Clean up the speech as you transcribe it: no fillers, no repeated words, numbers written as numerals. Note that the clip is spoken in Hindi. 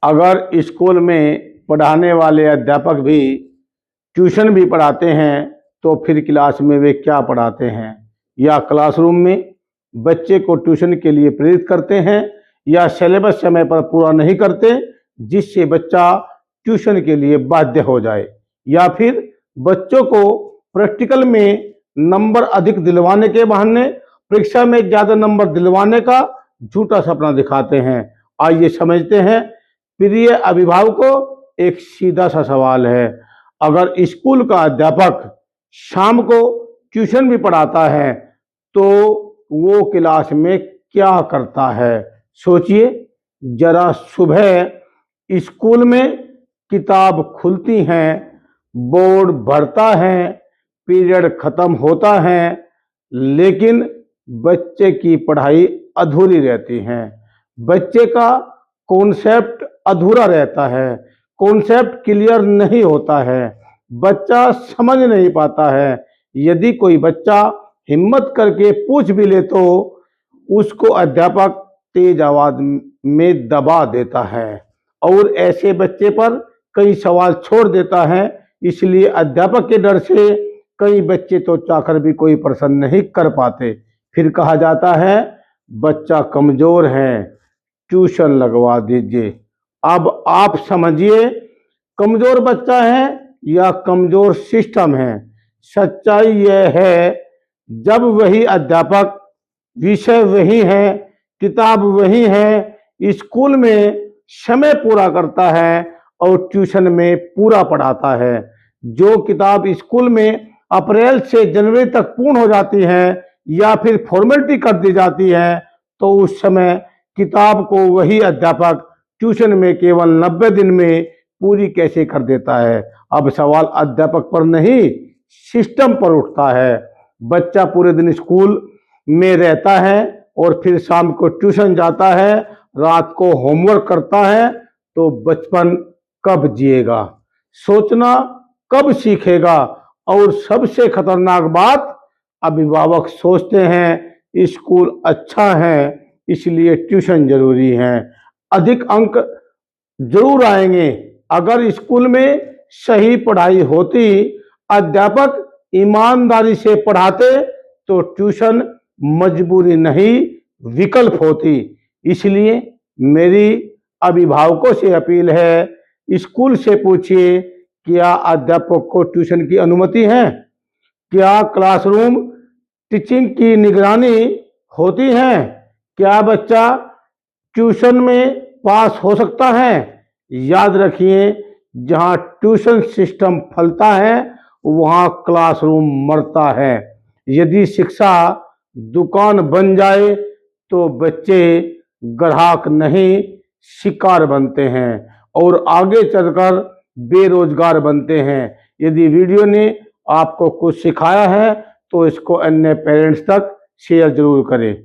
अगर स्कूल में पढ़ाने वाले अध्यापक भी ट्यूशन भी पढ़ाते हैं तो फिर क्लास में वे क्या पढ़ाते हैं? या क्लासरूम में बच्चे को ट्यूशन के लिए प्रेरित करते हैं या सिलेबस समय पर पूरा नहीं करते जिससे बच्चा ट्यूशन के लिए बाध्य हो जाए, या फिर बच्चों को प्रैक्टिकल में नंबर अधिक दिलवाने के बहाने परीक्षा में ज्यादा नंबर दिलवाने का झूठा सपना दिखाते हैं। आइए समझते हैं। प्रिय अभिभावकों, एक सीधा सा सवाल है, अगर स्कूल का अध्यापक शाम को ट्यूशन भी पढ़ाता है तो वो क्लास में क्या करता है? सोचिए जरा। सुबह स्कूल में किताब खुलती हैं, बोर्ड भरता है, पीरियड खत्म होता है, लेकिन बच्चे की पढ़ाई अधूरी रहती है। बच्चे का कॉन्सेप्ट अधूरा रहता है, कॉन्सेप्ट क्लियर नहीं होता है, बच्चा समझ नहीं पाता है। यदि कोई बच्चा हिम्मत करके पूछ भी ले तो उसको अध्यापक तेज आवाज में दबा देता है और ऐसे बच्चे पर कई सवाल छोड़ देता है। इसलिए अध्यापक के डर से कई बच्चे तो चाहकर भी कोई प्रश्न नहीं कर पाते। फिर कहा जाता है बच्चा कमजोर है, ट्यूशन लगवा दीजिए। अब आप समझिए, कमजोर बच्चा है या कमजोर सिस्टम है? सच्चाई यह है, जब वही अध्यापक, विषय वही है, किताब वही है, स्कूल में समय पूरा करता है और ट्यूशन में पूरा पढ़ाता है। जो किताब स्कूल में अप्रैल से जनवरी तक पूर्ण हो जाती है या फिर फॉर्मेलिटी कर दी जाती है, तो उस समय किताब को वही अध्यापक ट्यूशन में केवल 90 दिन में पूरी कैसे कर देता है? अब सवाल अध्यापक पर नहीं, सिस्टम पर उठता है। बच्चा पूरे दिन स्कूल में रहता है और फिर शाम को ट्यूशन जाता है, रात को होमवर्क करता है, तो बचपन कब जिएगा? सोचना कब सीखेगा? और सबसे खतरनाक बात, अभिभावक सोचते हैं स्कूल अच्छा है इसलिए ट्यूशन जरूरी है। अधिक अंक जरूर आएंगे। अगर स्कूल में सही पढ़ाई होती, अध्यापक ईमानदारी से पढ़ाते, तो ट्यूशन मजबूरी नहीं विकल्प होती। इसलिए मेरी अभिभावकों से अपील है, स्कूल से पूछिए क्या अध्यापक को ट्यूशन की अनुमति है? क्या क्लासरूम टीचिंग की निगरानी होती है? क्या बच्चा ट्यूशन में पास हो सकता है? याद रखिए, जहां ट्यूशन सिस्टम फलता है वहां क्लासरूम मरता है। यदि शिक्षा दुकान बन जाए तो बच्चे ग्राहक नहीं शिकार बनते हैं और आगे चलकर बेरोजगार बनते हैं। यदि वीडियो ने आपको कुछ सिखाया है तो इसको अन्य पेरेंट्स तक शेयर जरूर करें।